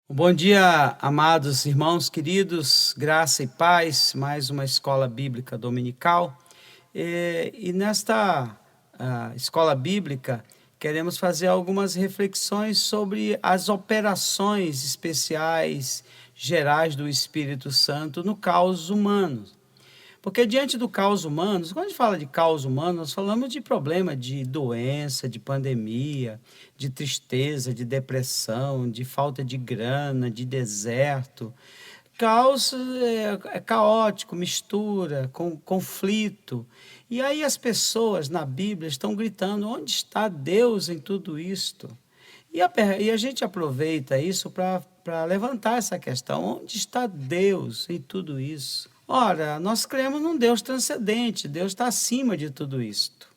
Bom dia, amados irmãos queridos, graça e paz, mais uma escola bíblica dominical. E nesta escola bíblica, queremos fazer algumas reflexões sobre as operações especiais, gerais do Espírito Santo no caos humano. Porque diante do caos humano, quando a gente fala de caos humano, nós falamos de problema de doença, de pandemia, de tristeza, de depressão, de falta de grana, de deserto. Caos é caótico, mistura, com conflito. E aí as pessoas na Bíblia estão gritando: onde está Deus em tudo isto? E a gente aproveita isso para levantar essa questão: onde está Deus em tudo isso? Ora, nós cremos num Deus transcendente, Deus está acima de tudo isto.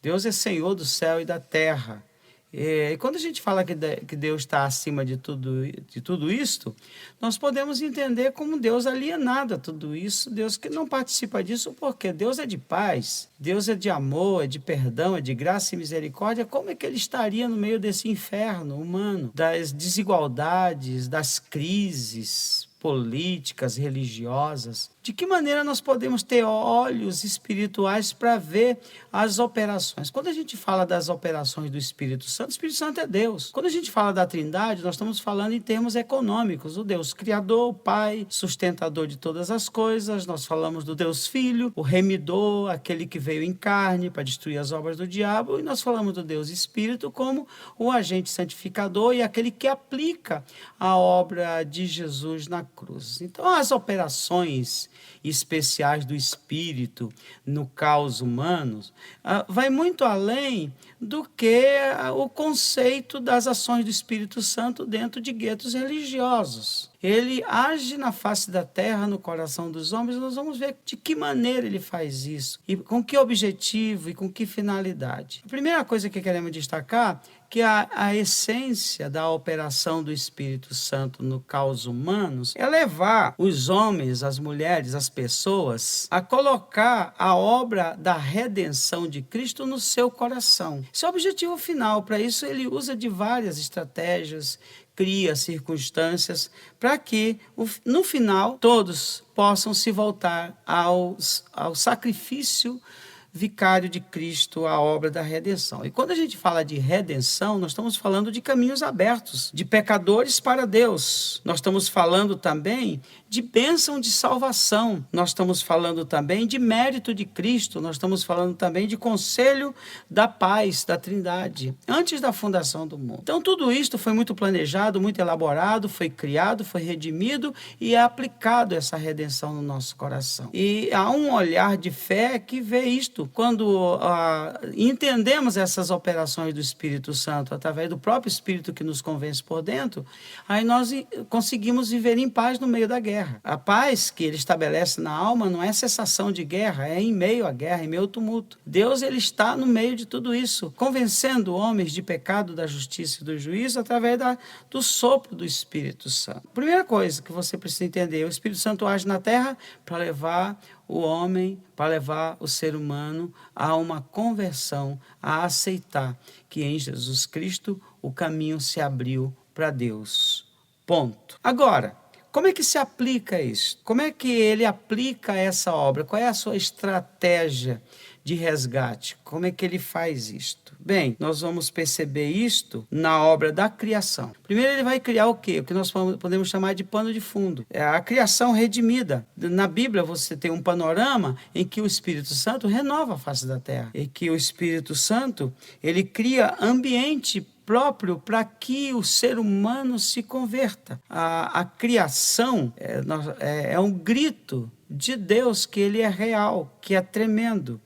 Deus é Senhor do céu e da terra. E quando a gente fala que Deus está acima de tudo isto, nós podemos entender como Deus alienado a tudo isso, Deus que não participa disso, porque Deus é de paz, Deus é de amor, é de perdão, é de graça e misericórdia. Como é que ele estaria no meio desse inferno humano, das desigualdades, das crises políticas, religiosas? De que maneira nós podemos ter olhos espirituais para ver as operações? Quando a gente fala das operações do Espírito Santo, o Espírito Santo é Deus. Quando a gente fala da Trindade, nós estamos falando em termos econômicos: o Deus Criador, o Pai, sustentador de todas as coisas. Nós falamos do Deus Filho, o remidor, aquele que veio em carne para destruir as obras do diabo. E nós falamos do Deus Espírito como o agente santificador e aquele que aplica a obra de Jesus na cruz. Então, as operações especiais do Espírito no caos humano vai muito além do que o conceito das ações do Espírito Santo dentro de guetos religiosos. Ele age na face da terra, no coração dos homens. Nós vamos ver de que maneira ele faz isso, e com que objetivo e com que finalidade. A primeira coisa que queremos destacar que a essência da operação do Espírito Santo no caos humanos é levar os homens, as mulheres, as pessoas a colocar a obra da redenção de Cristo no seu coração. Esse é o objetivo final. Para isso ele usa de várias estratégias, cria circunstâncias para que, no final, todos possam se voltar ao sacrifício vicário de Cristo, a obra da redenção. E quando a gente fala de redenção, nós estamos falando de caminhos abertos, de pecadores para Deus. Nós estamos falando também de bênção de salvação. Nós estamos falando também de mérito de Cristo. Nós estamos falando também de conselho da paz, da Trindade, antes da fundação do mundo. Então, tudo isto foi muito planejado, muito elaborado, foi criado, foi redimido e é aplicado essa redenção no nosso coração. E há um olhar de fé que vê isto. Quando entendemos essas operações do Espírito Santo através do próprio Espírito que nos convence por dentro, aí nós conseguimos viver em paz no meio da guerra. A paz que ele estabelece na alma não é cessação de guerra, é em meio à guerra, em meio ao tumulto. Deus, ele está no meio de tudo isso, convencendo homens de pecado, da justiça e do juízo através do sopro do Espírito Santo. Primeira coisa que você precisa entender: o Espírito Santo age na terra para levar o homem, para levar o ser humano a uma conversão, a aceitar que em Jesus Cristo o caminho se abriu para Deus. Ponto. Agora, como é que se aplica isso? Como é que ele aplica essa obra? Qual é a sua estratégia de resgate? Como é que ele faz isto? Bem, nós vamos perceber isto na obra da criação. Primeiro ele vai criar o quê? O que nós podemos chamar de pano de fundo. É a criação redimida. Na Bíblia você tem um panorama em que o Espírito Santo renova a face da terra. E que o Espírito Santo, ele cria ambiente próprio para que o ser humano se converta. A criação é um grito de Deus que ele é real, que é tremendo.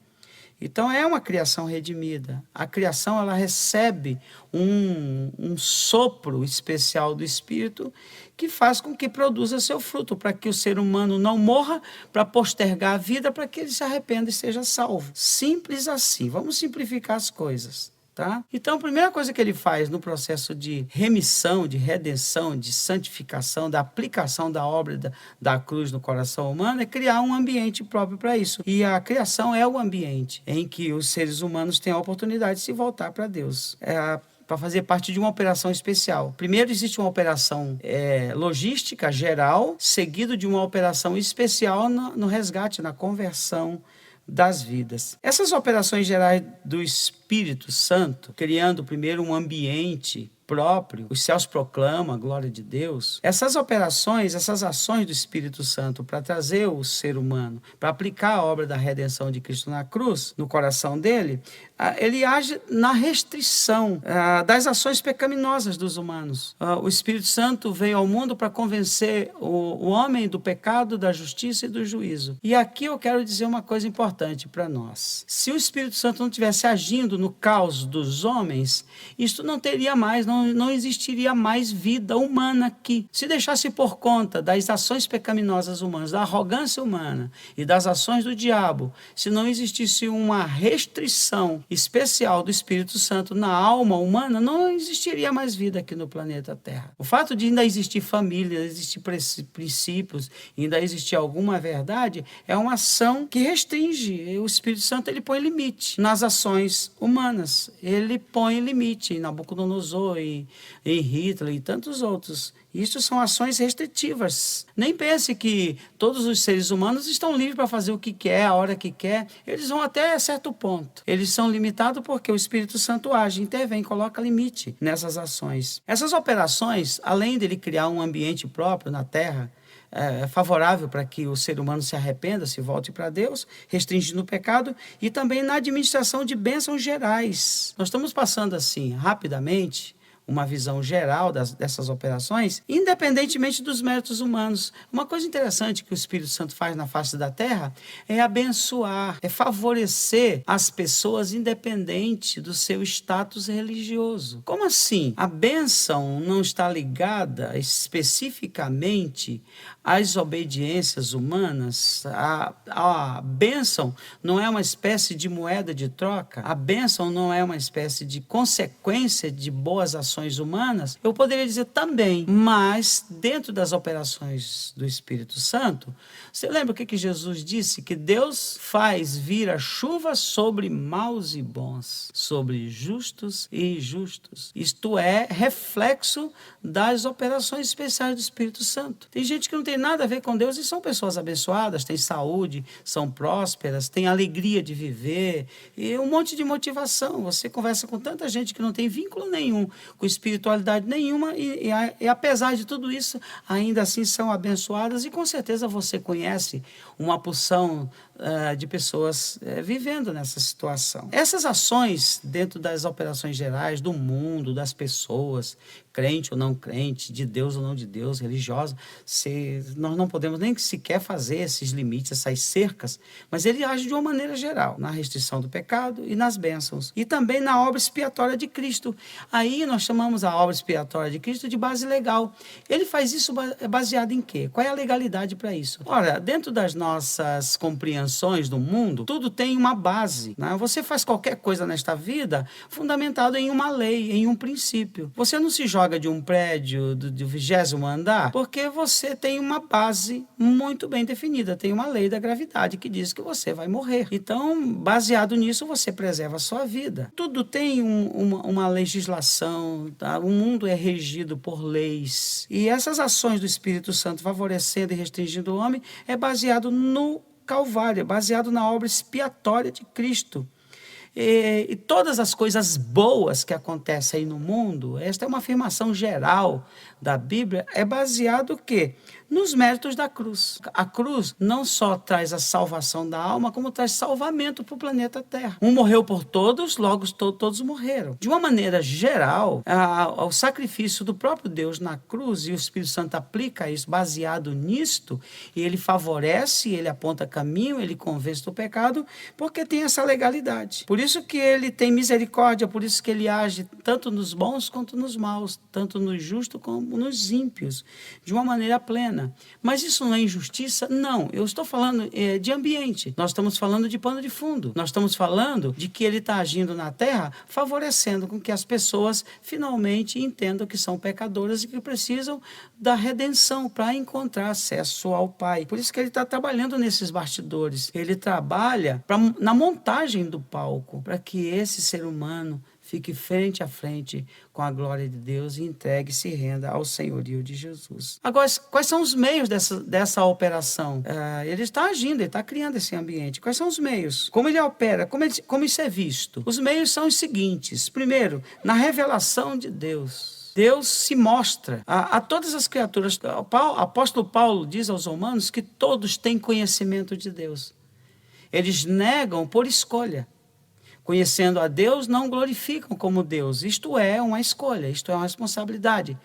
Então é uma criação redimida. A criação, ela recebe um sopro especial do Espírito que faz com que produza seu fruto, para que o ser humano não morra, para postergar a vida, para que ele se arrependa e seja salvo. Simples assim. Vamos simplificar as coisas. Tá? Então, a primeira coisa que ele faz no processo de remissão, de redenção, de santificação, da aplicação da obra da cruz no coração humano é criar um ambiente próprio para isso. E a criação é o ambiente em que os seres humanos têm a oportunidade de se voltar para Deus. para fazer parte de uma operação especial. Primeiro existe uma operação logística geral, seguido de uma operação especial no resgate, na conversão das vidas. Essas operações gerais do Espírito Santo, criando primeiro um ambiente próprio, os céus proclamam a glória de Deus. Essas operações, essas ações do Espírito Santo para trazer o ser humano, para aplicar a obra da redenção de Cristo na cruz, no coração dele, ele age na restrição das ações pecaminosas dos humanos. O Espírito Santo veio ao mundo para convencer o homem do pecado, da justiça e do juízo. E aqui eu quero dizer uma coisa importante para nós. Se o Espírito Santo não estivesse agindo no caos dos homens, isto não teria mais, não existiria mais vida humana aqui. Se deixasse por conta das ações pecaminosas humanas, da arrogância humana e das ações do diabo, se não existisse uma restrição especial do Espírito Santo na alma humana, não existiria mais vida aqui no planeta Terra. O fato de ainda existir família, existir princípios, ainda existir alguma verdade, é uma ação que restringe. O Espírito Santo, ele põe limite nas ações humanas. Ele põe limite em Nabucodonosor, em Hitler e tantos outros. Isso são ações restritivas. Nem pense que todos os seres humanos estão livres para fazer o que quer, a hora que quer. Eles vão até certo ponto. Eles são limitados porque o Espírito Santo age, intervém, coloca limite nessas ações. Essas operações, além dele criar um ambiente próprio na Terra, favorável para que o ser humano se arrependa, se volte para Deus, restringindo o pecado, e também na administração de bênçãos gerais. Nós estamos passando assim, rapidamente, uma visão geral dessas operações, independentemente dos méritos humanos. Uma coisa interessante que o Espírito Santo faz na face da terra é abençoar, é favorecer as pessoas independente do seu status religioso. Como assim? A bênção não está ligada especificamente às obediências humanas? A bênção não é uma espécie de moeda de troca? A bênção não é uma espécie de consequência de boas ações humanas? Eu poderia dizer também, mas dentro das operações do Espírito Santo, você lembra o que Jesus disse? Que Deus faz vir a chuva sobre maus e bons, sobre justos e injustos. Isto é reflexo das operações especiais do Espírito Santo. Tem gente que não tem nada a ver com Deus e são pessoas abençoadas, têm saúde, são prósperas, têm alegria de viver e um monte de motivação. Você conversa com tanta gente que não tem vínculo nenhum com espiritualidade nenhuma e apesar de tudo isso, ainda assim são abençoadas e com certeza você conhece uma porção de pessoas vivendo nessa situação. Essas ações dentro das operações gerais do mundo, das pessoas, crente ou não crente, de Deus ou não de Deus, religiosa, nós não podemos nem sequer fazer esses limites, essas cercas, mas ele age de uma maneira geral, na restrição do pecado e nas bênçãos. E também na obra expiatória de Cristo. Aí nós chamamos a obra expiatória de Cristo de base legal. Ele faz isso baseado em quê? Qual é a legalidade para isso? Ora, dentro das nossas compreensões do mundo, tudo tem uma base, né? Você faz qualquer coisa nesta vida fundamentado em uma lei, em um princípio. Você não se joga de um prédio do 20º andar porque você tem uma base muito bem definida, tem uma lei da gravidade que diz que você vai morrer. Então, baseado nisso, você preserva a sua vida. Tudo tem uma legislação, tá? O mundo é regido por leis. E essas ações do Espírito Santo favorecendo e restringindo o homem é baseado no Calvário, é baseado na obra expiatória de Cristo. E todas as coisas boas que acontecem aí no mundo, esta é uma afirmação geral da Bíblia, é baseado o quê? Nos méritos da cruz. A cruz não só traz a salvação da alma, como traz salvamento para o planeta Terra. Um morreu por todos, logo todos morreram. De uma maneira geral, o sacrifício do próprio Deus na cruz, e o Espírito Santo aplica isso baseado nisto, e ele favorece, ele aponta caminho, ele convence do pecado, porque tem essa legalidade. Por isso que ele tem misericórdia, por isso que ele age tanto nos bons quanto nos maus, tanto nos justos como nos ímpios, de uma maneira plena. Mas isso não é injustiça? Não. Eu estou falando de ambiente. Nós estamos falando de pano de fundo. Nós estamos falando de que ele está agindo na terra, favorecendo com que as pessoas finalmente entendam que são pecadoras e que precisam da redenção para encontrar acesso ao Pai. Por isso que ele está trabalhando nesses bastidores. Ele trabalha na montagem do palco, para que esse ser humano fique frente a frente com a glória de Deus e entregue e se renda ao senhorio de Jesus. Agora, quais são os meios dessa operação? Ele está agindo, ele está criando esse ambiente. Quais são os meios? Como ele opera? Como isso é visto? Os meios são os seguintes. Primeiro, na revelação de Deus. Deus se mostra a todas as criaturas. O apóstolo Paulo diz aos romanos que todos têm conhecimento de Deus. Eles negam por escolha. Conhecendo a Deus, não glorificam como Deus. Isto é uma escolha, isto é uma responsabilidade.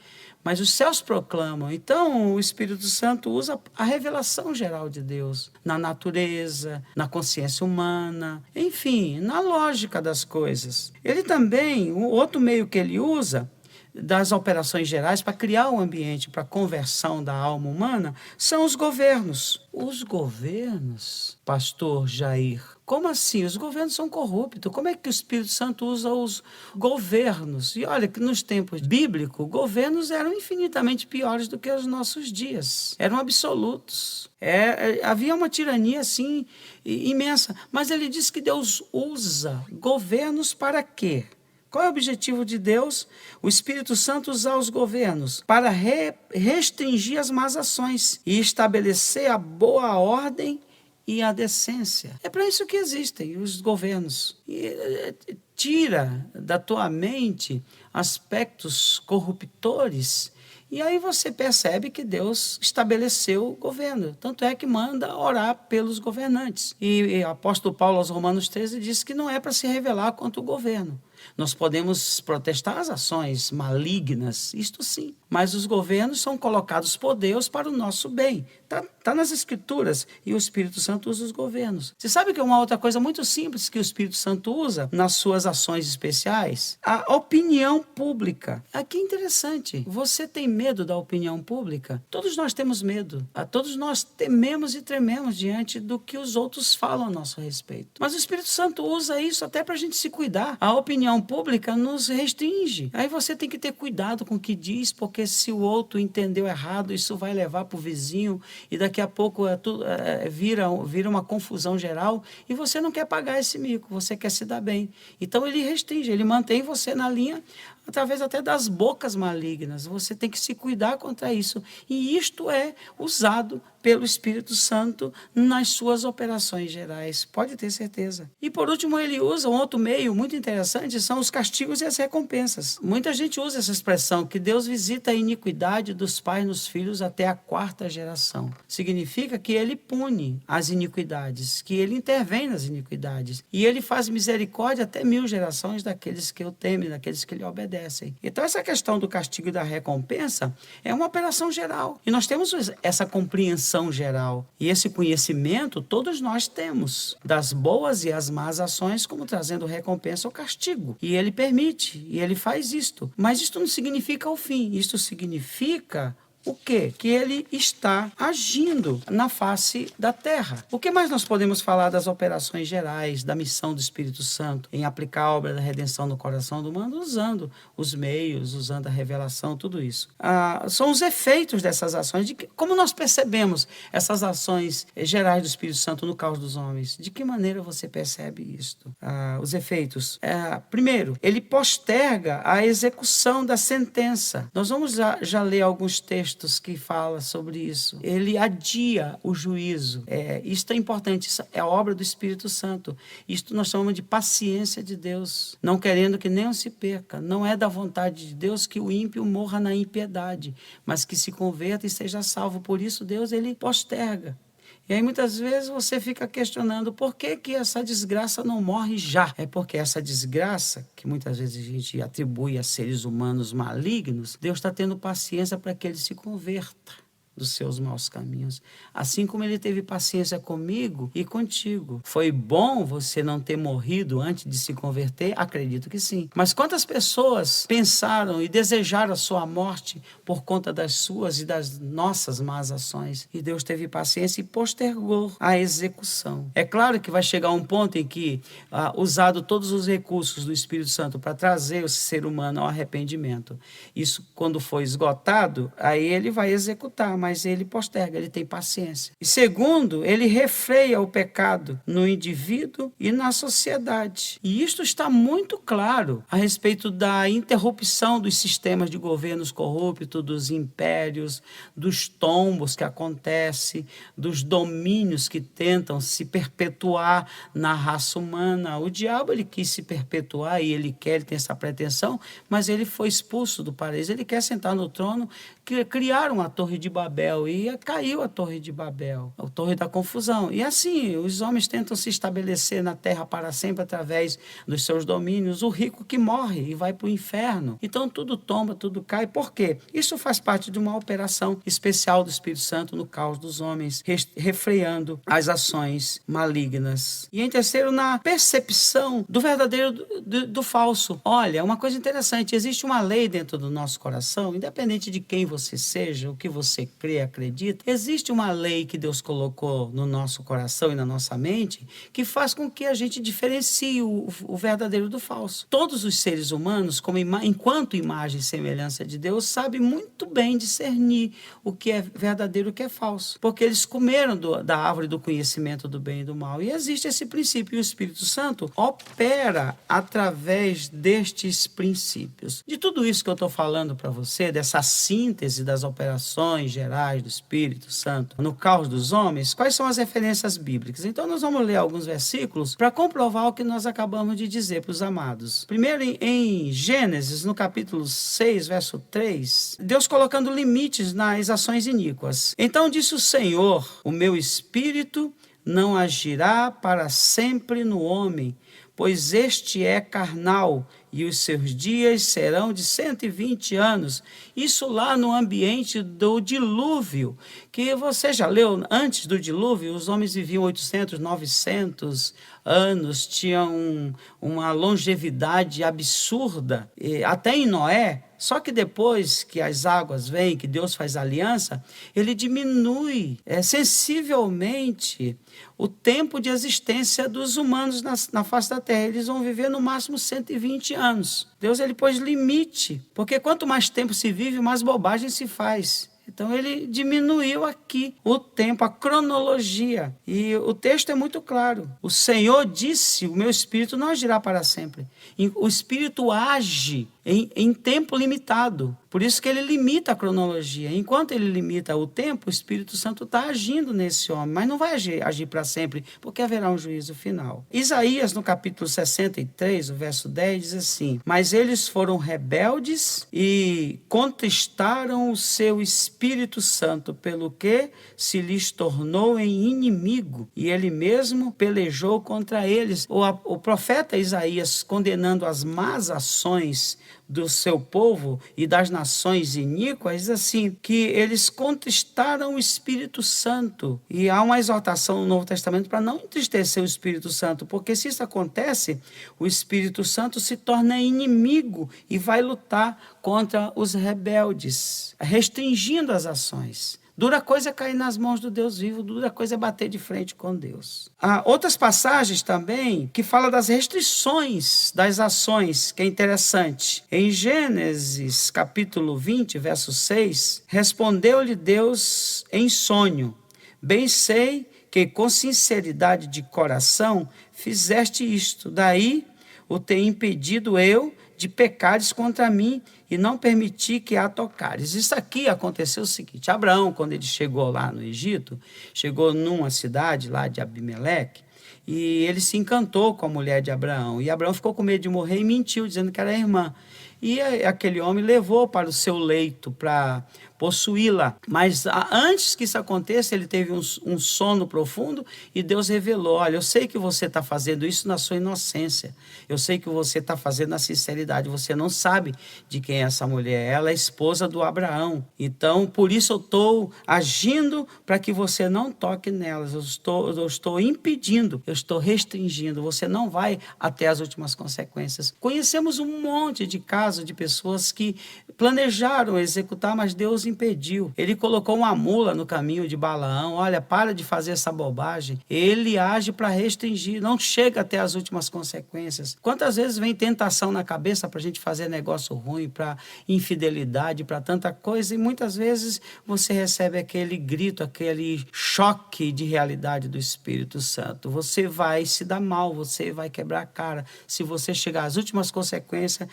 Mas os céus proclamam. Então, o Espírito Santo usa a revelação geral de Deus na natureza, na consciência humana, enfim, na lógica das coisas. Ele também, o outro meio que ele usa das operações gerais para criar um ambiente para a conversão da alma humana são os governos. Os governos, pastor Jair, como assim? Os governos são corruptos. Como é que o Espírito Santo usa os governos? E olha que nos tempos bíblicos, governos eram infinitamente piores do que os nossos dias. Eram absolutos. Havia uma tirania assim imensa. Mas ele diz que Deus usa governos para quê? Qual é o objetivo de Deus? O Espírito Santo usar os governos para restringir as más ações e estabelecer a boa ordem e a decência. É para isso que existem os governos. Tira da tua mente aspectos corruptores e aí você percebe que Deus estabeleceu o governo. Tanto é que manda orar pelos governantes. E o apóstolo Paulo aos Romanos 13 diz que não é para se revelar contra o governo. Nós podemos protestar as ações malignas, isto sim, mas os governos são colocados por Deus para o nosso bem. Está nas Escrituras e o Espírito Santo usa os governos. Você sabe que é uma outra coisa muito simples que o Espírito Santo usa nas suas ações especiais? A opinião pública. Aqui é interessante. Você tem medo da opinião pública? Todos nós temos medo. Todos nós tememos e trememos diante do que os outros falam a nosso respeito. Mas o Espírito Santo usa isso até para a gente se cuidar. A opinião pública nos restringe. Aí você tem que ter cuidado com o que diz, porque se o outro entendeu errado, isso vai levar para o vizinho e daqui a pouco vira uma confusão geral e você não quer pagar esse mico, você quer se dar bem. Então ele restringe, ele mantém você na linha através até das bocas malignas. Você tem que se cuidar contra isso. E isto é usado pelo Espírito Santo nas suas operações gerais. Pode ter certeza. E por último, ele usa um outro meio muito interessante, são os castigos e as recompensas. Muita gente usa essa expressão, que Deus visita a iniquidade dos pais nos filhos até a 4ª geração. Significa que ele pune as iniquidades, que ele intervém nas iniquidades. E ele faz misericórdia até 1000 gerações daqueles que o temem, daqueles que lhe obedecem. Então, essa questão do castigo e da recompensa é uma operação geral. E nós temos essa compreensão geral. E esse conhecimento todos nós temos, das boas e as más ações, como trazendo recompensa ou castigo. E ele permite, e ele faz isto. Mas isto não significa o fim. Isto significa o quê? Que ele está agindo na face da terra. O que mais nós podemos falar das operações gerais, da missão do Espírito Santo em aplicar a obra da redenção no coração do humano, usando os meios, usando a revelação, tudo isso. São os efeitos dessas ações, como nós percebemos essas ações gerais do Espírito Santo no caos dos homens. De que maneira você percebe isto? Os efeitos. Primeiro, ele posterga a execução da sentença. Nós vamos já ler alguns textos que fala sobre isso. Ele adia o juízo. Isto é importante, isso é a obra do Espírito Santo. Isto nós chamamos de paciência de Deus, não querendo que nenhum se perca. Não é da vontade de Deus que o ímpio morra na impiedade, mas que se converta e seja salvo. Por isso Deus, ele posterga. E aí muitas vezes você fica questionando por que essa desgraça não morre já. É porque essa desgraça, que muitas vezes a gente atribui a seres humanos malignos, Deus está tendo paciência para que ele se converta dos seus maus caminhos. Assim como ele teve paciência comigo e contigo. Foi bom você não ter morrido antes de se converter? Acredito que sim. Mas quantas pessoas pensaram e desejaram a sua morte por conta das suas e das nossas más ações? E Deus teve paciência e postergou a execução. É claro que vai chegar um ponto em que, usado todos os recursos do Espírito Santo para trazer o ser humano ao arrependimento, isso quando for esgotado, aí ele vai executar, mas mas ele posterga, ele tem paciência. E segundo, ele refreia o pecado no indivíduo e na sociedade. E isto está muito claro a respeito da interrupção dos sistemas de governos corruptos, dos impérios, dos tombos que acontecem, dos domínios que tentam se perpetuar na raça humana. O diabo, ele quis se perpetuar e ele tem essa pretensão, mas ele foi expulso do paraíso. Ele quer sentar no trono, criaram a Torre de Babel e caiu a Torre de Babel, a Torre da Confusão. E assim, os homens tentam se estabelecer na terra para sempre através dos seus domínios. O rico que morre e vai para o inferno. Então tudo tomba, tudo cai. Por quê? Isso faz parte de uma operação especial do Espírito Santo no caos dos homens, refreando as ações malignas. E em terceiro, na percepção do verdadeiro do falso. Olha, uma coisa interessante, existe uma lei dentro do nosso coração, independente de quem você seja, o que você crê, acredita, existe uma lei que Deus colocou no nosso coração e na nossa mente que faz com que a gente diferencie o verdadeiro do falso. Todos os seres humanos, enquanto imagem e semelhança de Deus, sabem muito bem discernir o que é verdadeiro e o que é falso, porque eles comeram da árvore do conhecimento do bem e do mal. E existe esse princípio, e o Espírito Santo opera através destes princípios. De tudo isso que eu estou falando para você, dessa síntese das operações gerais do Espírito Santo no caos dos homens, quais são as referências bíblicas? Então nós vamos ler alguns versículos para comprovar o que nós acabamos de dizer para os amados. Primeiro, em Gênesis, no capítulo 6, verso 3, Deus colocando limites nas ações iníquas. Então disse o Senhor: o meu espírito não agirá para sempre no homem, pois este é carnal, e os seus dias serão de 120 anos. Isso lá no ambiente do dilúvio, que você já leu, antes do dilúvio, os homens viviam 800, 900 anos, tinham uma longevidade absurda, até em Noé. Só que depois que as águas vêm, que Deus faz aliança, ele diminui sensivelmente o tempo de existência dos humanos na face da terra. Eles vão viver no máximo 120 anos. Deus, ele pôs limite, porque quanto mais tempo se vive, mais bobagem se faz. Então ele diminuiu aqui o tempo, a cronologia. E o texto é muito claro. O Senhor disse: o meu espírito não agirá para sempre. O espírito age em tempo limitado. Por isso que ele limita a cronologia. Enquanto ele limita o tempo, o Espírito Santo está agindo nesse homem, mas não vai agir para sempre, porque haverá um juízo final. Isaías, no capítulo 63, o verso 10, diz assim: mas eles foram rebeldes e contristaram o seu Espírito Santo, pelo que se lhes tornou em inimigo, e ele mesmo pelejou contra eles. O profeta Isaías, condenando as más ações do seu povo e das nações iníquas, diz assim, que eles contristaram o Espírito Santo. E há uma exortação no Novo Testamento para não entristecer o Espírito Santo, porque se isso acontece, o Espírito Santo se torna inimigo e vai lutar contra os rebeldes, restringindo as ações. Dura coisa é cair nas mãos do Deus vivo, dura coisa é bater de frente com Deus. Há outras passagens também que falam das restrições das ações, que é interessante. Em Gênesis, capítulo 20, verso 6, respondeu-lhe Deus em sonho: bem sei que com sinceridade de coração fizeste isto, daí o tenho impedido eu de pecares contra mim e não permiti que a tocares. Isso aqui aconteceu o seguinte: Abraão, quando ele chegou lá no Egito, chegou numa cidade lá de Abimeleque, e ele se encantou com a mulher de Abraão. E Abraão ficou com medo de morrer e mentiu, dizendo que era irmã. E aquele homem levou para o seu leito para possuí-la. Mas antes que isso aconteça, ele teve um sono profundo e Deus revelou: olha, eu sei que você está fazendo isso na sua inocência. Eu sei que você está fazendo na sinceridade. Você não sabe de quem é essa mulher. Ela é esposa do Abraão. Então, por isso eu estou agindo para que você não toque nelas. Eu estou impedindo, eu estou restringindo. Você não vai até as últimas consequências. Conhecemos um monte de casos de pessoas que planejaram executar, mas Deus impediu. Ele colocou uma mula no caminho de Balaão. Olha, para de fazer essa bobagem. Ele age para restringir, não chega até as últimas consequências. Quantas vezes vem tentação na cabeça para a gente fazer negócio ruim, para infidelidade, para tanta coisa, e muitas vezes você recebe aquele grito, aquele choque de realidade do Espírito Santo. Você vai se dar mal, você vai quebrar a cara. Se você chegar às últimas consequências,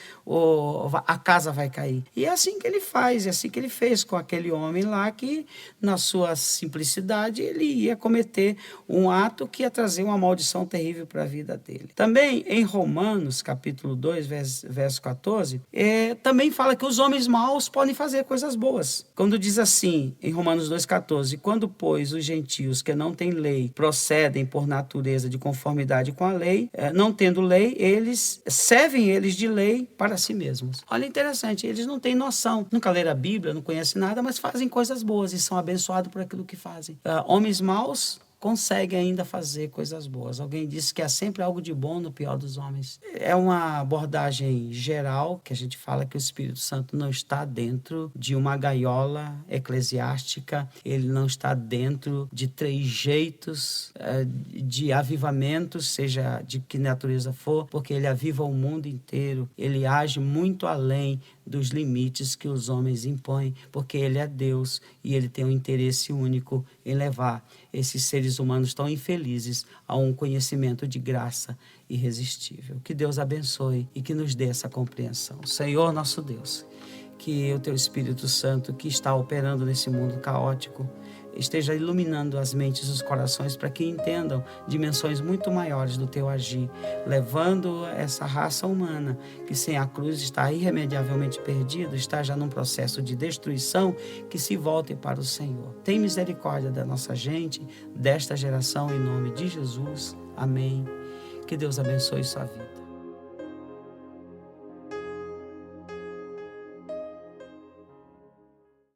a casa vai cair. E é assim que ele faz, é assim que ele fez com aquele homem lá que, na sua simplicidade, ele ia cometer um ato que ia trazer uma maldição terrível para a vida dele. Também em Romanos, capítulo 2, verso 14, também fala que os homens maus podem fazer coisas boas. Quando diz assim, em Romanos 2,14, quando, pois, os gentios que não têm lei procedem por natureza de conformidade com a lei, não tendo lei, eles servem eles de lei para si mesmos. Olha, interessante, eles não têm noção, nunca leram a Bíblia, não conhecem nada, mas fazem coisas boas e são abençoados por aquilo que fazem. Homens maus consegue ainda fazer coisas boas. Alguém disse que há sempre algo de bom no pior dos homens. É uma abordagem geral que a gente fala que o Espírito Santo não está dentro de uma gaiola eclesiástica, ele não está dentro de trejeitos de avivamento, seja de que natureza for, porque ele aviva o mundo inteiro, ele age muito além dos limites que os homens impõem, porque ele é Deus e ele tem um interesse único em levar esses seres humanos tão infelizes a um conhecimento de graça irresistível. Que Deus abençoe e que nos dê essa compreensão. Senhor nosso Deus, que o teu Espírito Santo que está operando nesse mundo caótico esteja iluminando as mentes e os corações para que entendam dimensões muito maiores do teu agir, levando essa raça humana que sem a cruz está irremediavelmente perdida, está já num processo de destruição, que se volte para o Senhor. Tem misericórdia da nossa gente, desta geração, em nome de Jesus. Amém. Que Deus abençoe sua vida.